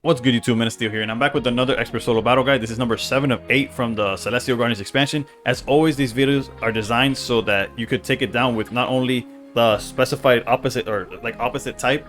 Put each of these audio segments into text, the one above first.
What's good, YouTube? Steel here, and I'm back with another expert solo battle guide. This is number 7 of 8 from the Celestial Guardians expansion. As always, these videos are designed so that you could take it down with not only the specified opposite or like opposite type,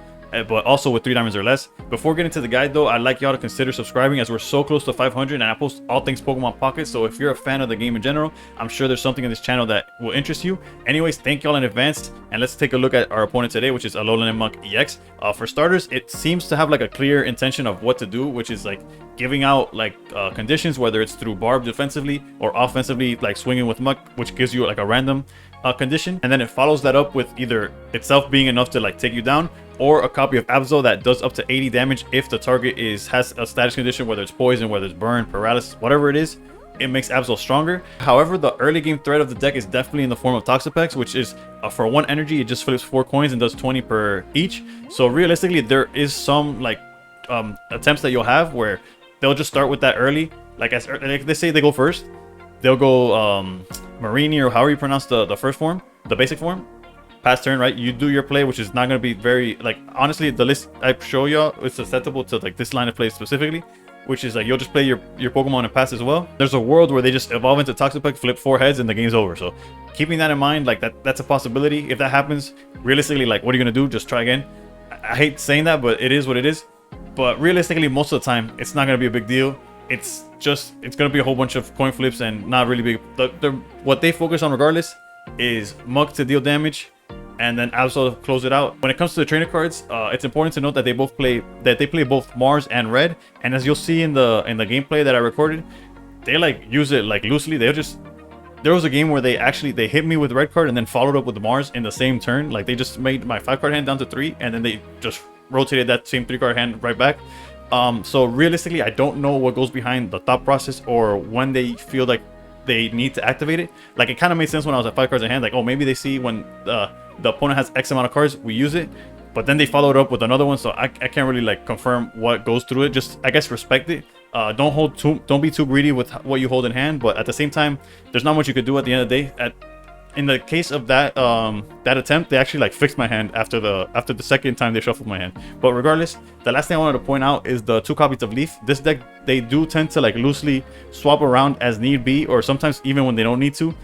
but also with 3 diamonds or less. Before getting to the guide though, I'd like y'all to consider subscribing, as we're so close to 500 and I post all things Pokemon Pocket. So if you're a fan of the game in general, I'm sure there's something in this channel that will interest you. Anyways, thank y'all in advance, and let's take a look at our opponent today, which is Alolan Muk EX. For starters, it seems to have like a clear intention of what to do, which is like giving out like conditions, whether it's through Barb defensively or offensively, like swinging with Muk, which gives you like a random condition, and then it follows that up with either itself being enough to like take you down, or a copy of Absol that does up to 80 damage if the target has a status condition, whether it's poison, whether it's burn, paralysis, whatever it is. It makes Absol stronger. However, the early game threat of the deck is definitely in the form of Toxapex, which is for 1 energy, it just flips 4 coins and does 20 per each. So realistically, there is some like attempts that you'll have where they'll just start with that early. Like they say they go first, they'll go Marini, or however you pronounce the first form, the basic form. Pass turn, right? You do your play, which is not going to be very, like, honestly, the list I show y'all is susceptible to like this line of play specifically, which is like you'll just play your Pokemon and pass as well. There's a world where they just evolve into Toxapex, flip 4 heads, and the game's over. So keeping that in mind, like that's a possibility. If that happens, realistically, like, what are you going to do? Just try again. I hate saying that, but it is what it is. But realistically, most of the time, it's not going to be a big deal. It's going to be a whole bunch of coin flips and not really big. What they focus on regardless is Muk to deal damage, and then Absol to close it out. When it comes to the trainer cards, it's important to note that they play both Mars and Red. And as you'll see in the gameplay that I recorded, they like use it like loosely. There was a game where they hit me with Red card and then followed up with Mars in the same turn. Like they just made my 5-card hand down to 3, and then they just rotated that same 3-card hand right back. So realistically, I don't know what goes behind the thought process or when they feel like they need to activate it. Like, it kind of made sense when I was at 5 cards in hand, like, oh, maybe they see when the opponent has X amount of cards, we use it. But then they followed up with another one, so I can't really like confirm what goes through it. Just, I guess, respect it. Don't be too greedy with what you hold in hand, but at the same time, there's not much you could do at the end of the day. In the case of that attempt, they actually like fixed my hand after the second time they shuffled my hand. But regardless, the last thing I wanted to point out is the 2 copies of Leaf. This deck, they do tend to like loosely swap around as need be, or sometimes even when they don't need to,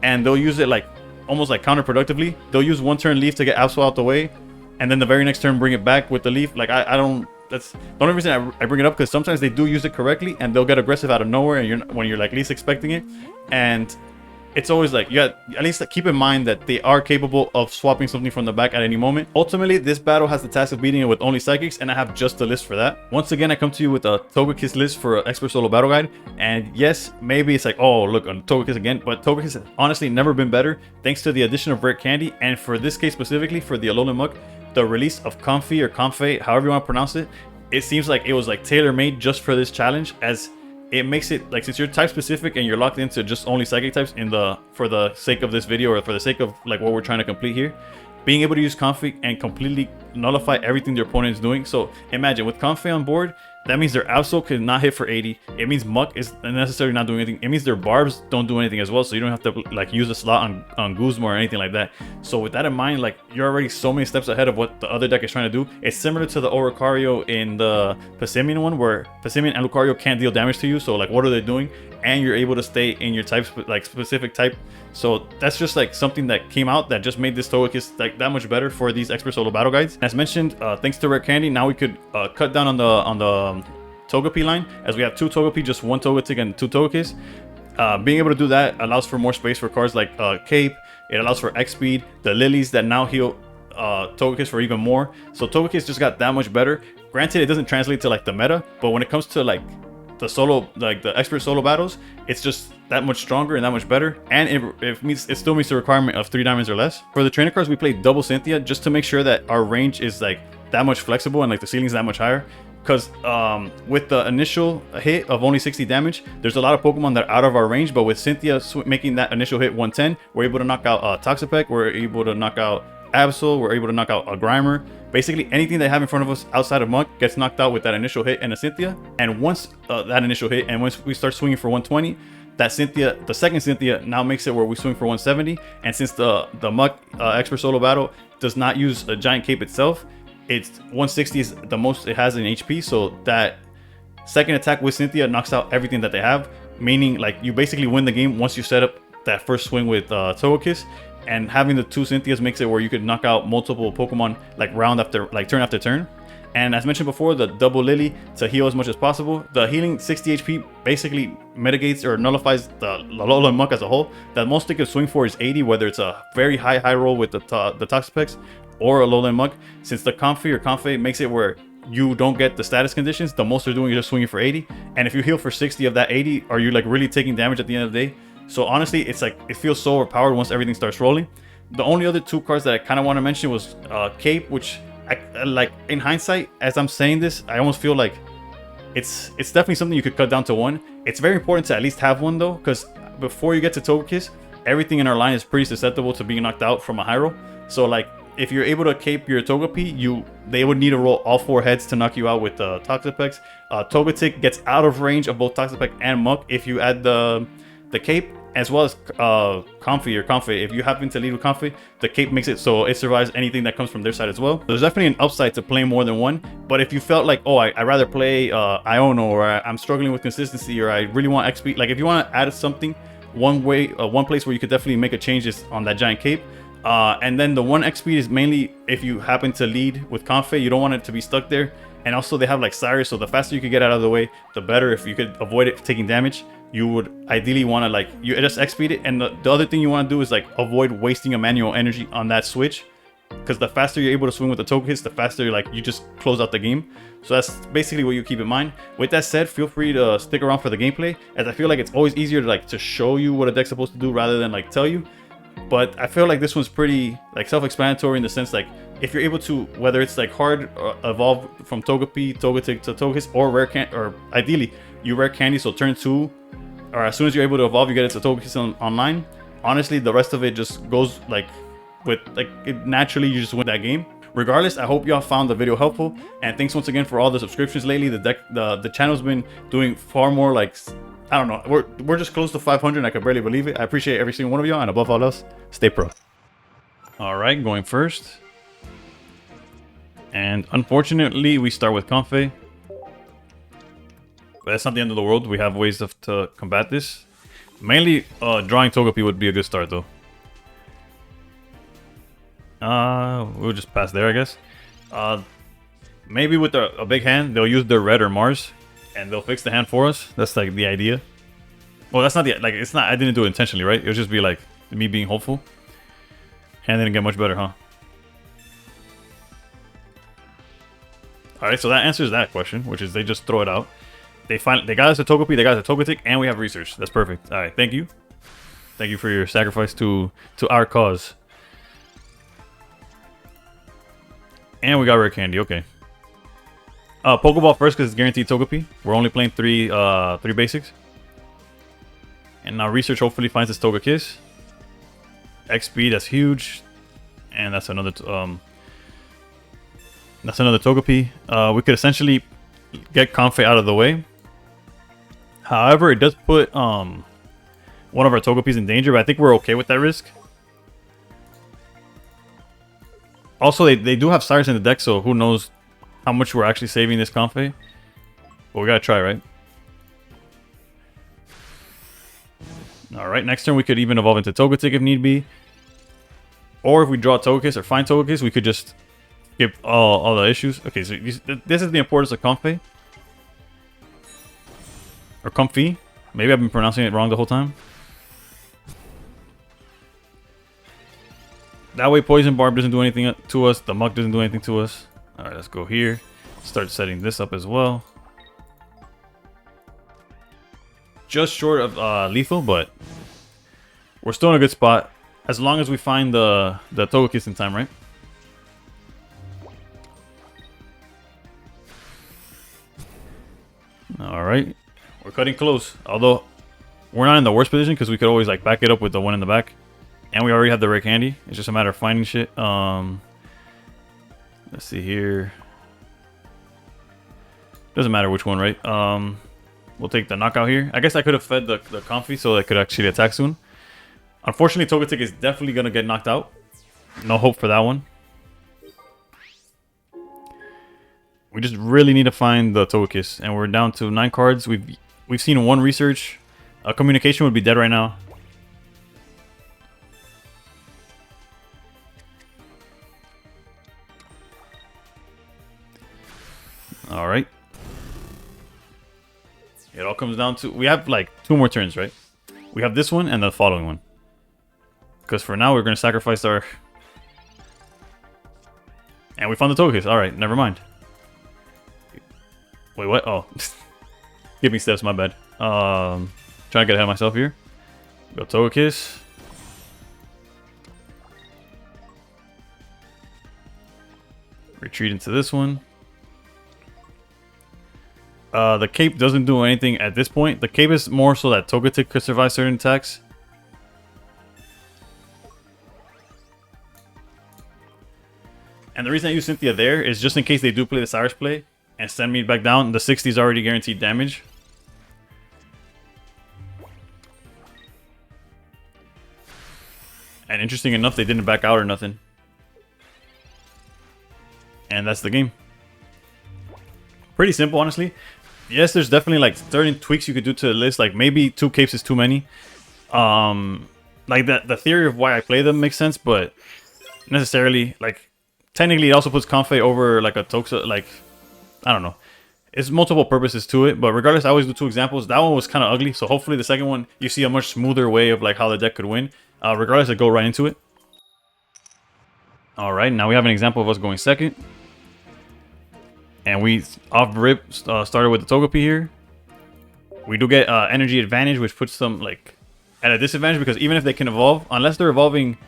and they'll use it like almost like counterproductively. They'll use 1 turn Leaf to get Absol out the way, and then the very next turn bring it back with the Leaf. Like I don't. That's the only reason I bring it up, because sometimes they do use it correctly and they'll get aggressive out of nowhere, and when you're like least expecting it. And it's always like, you got at least keep in mind that they are capable of swapping something from the back at any moment. Ultimately, this battle has the task of beating it with only Psychics, and I have just the list for that. Once again, I come to you with a Togekiss list for an Expert Solo Battle Guide. And yes, maybe it's like, oh, look, on Togekiss again. But Togekiss has honestly never been better, thanks to the addition of Rare Candy. And for this case specifically, for the Alolan Muk, the release of Comfey or Comfey, however you want to pronounce it, it seems like it was like tailor-made just for this challenge, as it makes it like, since you're type specific and you're locked into just only psychic types for the sake of this video, or for the sake of like what we're trying to complete here, being able to use Comfey and completely nullify everything their opponent is doing. So imagine with Comfey on board, that means their Absol could not hit for 80. It means Muk is unnecessarily not doing anything. It means their Barbs don't do anything as well, so you don't have to like use a slot on Guzma or anything like that. So with that in mind, like, you're already so many steps ahead of what the other deck is trying to do. It's similar to the Oricario in the Passimian one, where Passimian and Lucario can't deal damage to you. So like, what are they doing? And you're able to stay in your type, like specific type. So that's just like something that came out that just made this Togekiss like that much better for these Expert Solo Battle Guides. As mentioned, thanks to Rare Candy, now we could cut down on the Togepi line, as we have 2 Togepi, just 1 Togetic and 2 Togekiss. Being able to do that allows for more space for cards like Cape. It allows for X speed, the Lilies that now heal Togekiss for even more. So Togekiss just got that much better. Granted, it doesn't translate to like the meta, but when it comes to like the solo, like the Expert Solo battles, it's just that much stronger and that much better, and it still meets the requirement of 3 diamonds or less. For the trainer cards, we played double Cynthia just to make sure that our range is like that much flexible and like the ceiling is that much higher. Because with the initial hit of only 60 damage, there's a lot of Pokemon that are out of our range, but with Cynthia making that initial hit 110, we're able to knock out Toxapex, we're able to knock out Absol, we're able to knock out a Grimer. Basically, anything they have in front of us outside of Muk gets knocked out with that initial hit and a Cynthia. And once that initial hit, and once we start swinging for 120, that Cynthia, the second Cynthia, now makes it where we swing for 170. And since the Muk Expert Solo Battle does not use a giant cape itself, it's 160 is the most it has in HP, so that second attack with Cynthia knocks out everything that they have, meaning like you basically win the game once you set up that first swing with Togekiss. And having the 2 Cynthias makes it where you could knock out multiple Pokemon like turn after turn. And as mentioned before, the double Lily to heal as much as possible. The healing 60 HP basically mitigates or nullifies the Alolan Muk as a whole. The most they could swing for is 80, whether it's a very high roll with the Toxapex or Alolan Muk. Since the Comfey makes it where you don't get the status conditions, the most they're doing is just swinging for 80. And if you heal for 60 of that 80, are you like really taking damage at the end of the day? So honestly, it's like it feels so overpowered once everything starts rolling. The only other 2 cards that I kind of want to mention was Cape, which I like in hindsight, as I'm saying this, I almost feel like it's definitely something you could cut down to 1. It's very important to at least have 1 though, because before you get to Togekiss, everything in our line is pretty susceptible to being knocked out from a high roll. So like if you're able to cape your Togepi, they would need to roll all 4 heads to knock you out with the Toxapex. Togetic gets out of range of both Toxapex and Muk if you add the cape, as well as Comfey. If you happen to lead with Comfey, the cape makes it so it survives anything that comes from their side as well. There's definitely an upside to playing more than 1, but if you felt like, oh, I'd rather play Iono, or I'm struggling with consistency, or I really want XP, like if you want to add something, one place where you could definitely make a change is on that giant cape. And then the 1 XP is mainly if you happen to lead with Comfey, you don't want it to be stuck there. And also they have like Cyrus, so the faster you could get out of the way, the better. If you could avoid it taking damage, you would ideally want to like you just XP it. And the other thing you want to do is like avoid wasting a manual energy on that switch, because the faster you're able to swing with the Togekiss, the faster like you just close out the game. So that's basically what you keep in mind. With that said, feel free to stick around for the gameplay, as I feel like it's always easier to show you what a deck's supposed to do rather than like tell you. But I feel like this one's pretty like self-explanatory in the sense like if you're able to, whether it's like hard evolve from Togepi, Togetic to Togekiss, or ideally you rare candy, so turn 2 or as soon as you're able to evolve, you get it to Togekiss online. Honestly, the rest of it just goes like naturally you just win that game. Regardless, I hope y'all found the video helpful, and thanks once again for all the subscriptions lately. The channel's been doing far more, like I don't know, we're just close to 500 and I can barely believe it. I appreciate every single one of y'all, and above all else, stay pro. All right, going first. And unfortunately, we start with Comfey. But that's not the end of the world. We have ways to combat this. Mainly, drawing Togepi would be a good start, though. We'll just pass there, I guess. Maybe with a big hand, they'll use their red or Mars, and they'll fix the hand for us. That's like the idea. Well, that's not the like. It's not. I didn't do it intentionally, right? It'll just be like me being hopeful. And didn't get much better, huh? All right, so that answers that question, which is they just throw it out. They got us a Togepi, they got us a Togetic, and we have research. That's perfect. All right, thank you. Thank you for your sacrifice to our cause. And we got rare candy. Okay. Pokeball first because it's guaranteed Togepi. We're only playing three basics. And now research hopefully finds this Togekiss. XP, that's huge. And that's another Togepi. We could essentially get Comfey out of the way. However, it does put one of our Togepis in danger, but I think we're okay with that risk. Also, they do have Cyrus in the deck, so who knows how much we're actually saving this Comfey. But we gotta try, right? Alright, next turn we could even evolve into Togetic if need be. Or if we draw Togekiss or find Togekiss, we could just skip all the issues. Okay, so this is the importance of Comfey. Or Comfey. Maybe I've been pronouncing it wrong the whole time. That way Poison Barb doesn't do anything to us. The Muk doesn't do anything to us. Alright, let's go here. Start setting this up as well. Just short of lethal, but we're still in a good spot. As long as we find the Togekiss in time, right? Alright. We're cutting close. Although, we're not in the worst position because we could always like back it up with the one in the back. And we already have the rare candy. It's just a matter of finding shit. Let's see here. Doesn't matter which one, right? We'll take the knockout here. I guess I could have fed the Comfey so they could actually attack soon. Unfortunately, Togetic is definitely going to get knocked out. No hope for that one. We just really need to find the Togekiss, and we're down to 9 cards. We've seen one research. Communication would be dead right now. All right. It all comes down to, we have like 2 more turns, right? We have this one and the following one. Because for now we're going to sacrifice our... And we found the Togekiss. All right, never mind. Wait, what? Oh. Give me steps, my bad. Trying to get ahead of myself here. Go Togekiss. Retreat into this one. The cape doesn't do anything at this point. The cape is more so that Togekiss could survive certain attacks. And the reason I use Cynthia there is just in case they do play the Cyrus play and send me back down. The 60 is already guaranteed damage. And interesting enough, they didn't back out or nothing. And that's the game. Pretty simple, honestly. Yes, there's definitely like certain tweaks you could do to the list. Like maybe 2 capes is too many. Like that, the theory of why I play them makes sense, but necessarily, like, technically it also puts Comfey over like a Toxa, like, I don't know. It's multiple purposes to it, but regardless, I always do 2 examples. That one was kind of ugly, so hopefully the second one, you see a much smoother way of like how the deck could win. Regardless, I go right into it. Alright, now we have an example of us going second. And we, off rip, started with the Togepi here. We do get energy advantage, which puts them like at a disadvantage because even if they can evolve, unless they're evolving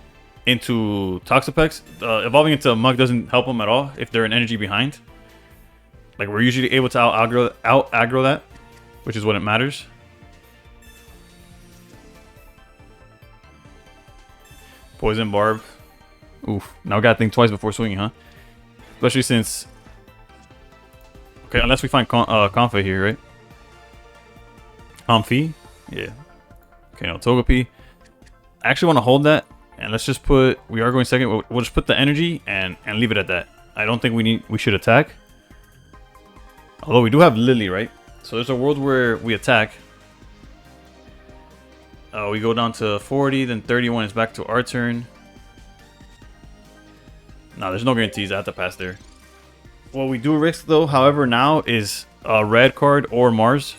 into Toxapex, evolving into Muk doesn't help them at all if they're an energy behind. Like we're usually able to out aggro that, which is what it matters. Poison Barb. Oof. Now we gotta think twice before swinging, huh? Especially since... Okay, unless we find Comfey here, right? Comfey? Yeah. Okay, no, Togepi. I actually want to hold that. And let's just put... We are going second. We'll just put the energy and leave it at that. I don't think we should attack. Although we do have Lily, right? So there's a world where we attack. We go down to 40, then 31 is back to our turn. No, there's no guarantees. I have to pass there. What we do risk, though, however, now is a red card or Mars.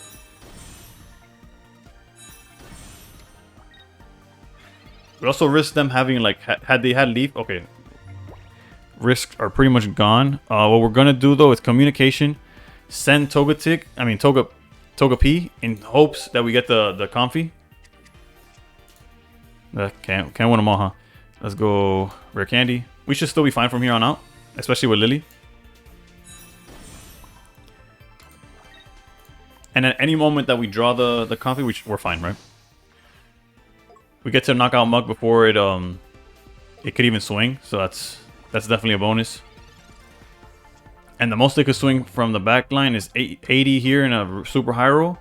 We also risk them having, like, had they had Leaf. Okay. Risks are pretty much gone. What we're going to do, though, is communication. Send Togetic, I mean, Togepi in hopes that we get the Comfey. Can't win them all, huh? Let's go Rare Candy. We should still be fine from here on out, especially with Lily. And at any moment that we draw the Comfey, we're fine, right? We get to knock out Muk before it could even swing, so that's definitely a bonus. And the most they could swing from the back line is 80 here in a super high roll,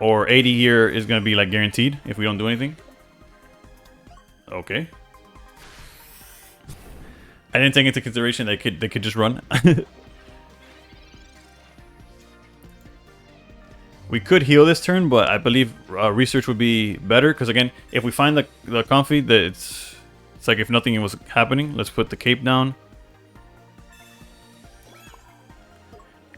or 80 here is going to be like guaranteed if we don't do anything. Okay. I didn't take into consideration they could just run. We could heal this turn, but I believe research would be better because again, if we find the Comfey, that it's like if nothing was happening. Let's put the cape down.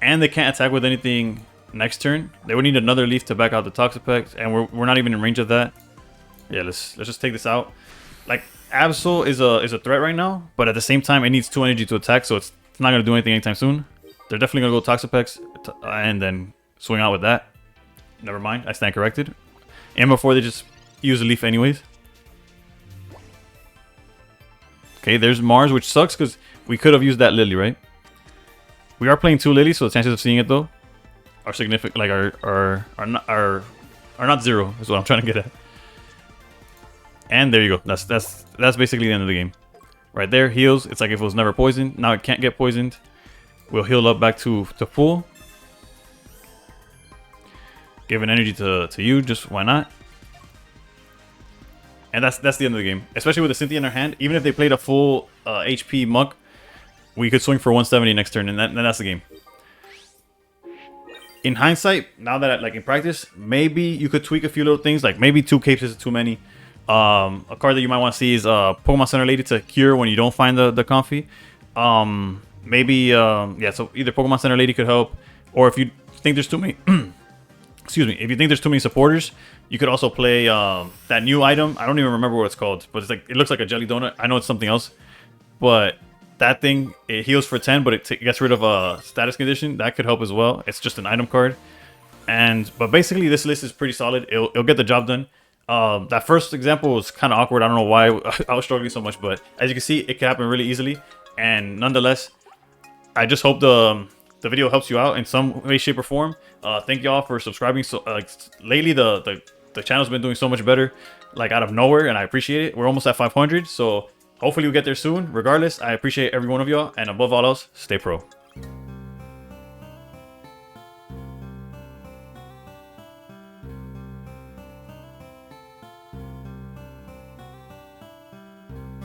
And they can't attack with anything next turn. They would need another leaf to back out the Toxapex, and we're not even in range of that. Yeah, let's just take this out. Like Absol is a threat right now, but at the same time it needs 2 energy to attack, so it's not gonna do anything anytime soon. They're definitely gonna go Toxapex and then swing out with that. Never mind, I stand corrected. And before they just use a leaf anyways. Okay, there's Mars, which sucks because we could have used that Lily, right? We are playing 2 Lilies, so the chances of seeing it though are significant. Like are not 0. Is what I'm trying to get at. And there you go. That's basically the end of the game. Right there, heals. It's like if it was never poisoned. Now it can't get poisoned. We'll heal up back to full. Give an energy to you, just why not? And that's the end of the game. Especially with the Cynthia in our hand. Even if they played a full HP Muk, we could swing for 170 next turn, and that's the game. in hindsight, now that like in practice, maybe you could tweak a few little things. Like maybe 2 capes is too many. A card that you might want to see is Pokemon Center Lady to cure when you don't find the Comfey. Maybe yeah, so either Pokemon Center Lady could help, or if you think there's too many excuse me, if you think there's too many supporters, you could also play that new item. I don't even remember what it's called, but it's like, it looks like a jelly donut. I know it's something else, but that thing, it heals for 10, but it gets rid of a status condition. That could help as well. It's just an item card. But basically this list is pretty solid. It'll get the job done. That first example was kind of awkward. I don't know why I was struggling so much, but as you can see, it can happen really easily. And nonetheless, I just hope the video helps you out in some way, shape, or form. Thank y'all for subscribing. So lately the channel's been doing so much better, like out of nowhere, and I appreciate it. We're almost at 500, so hopefully we'll get there soon. Regardless, I appreciate every one of y'all, and above all else, stay pro.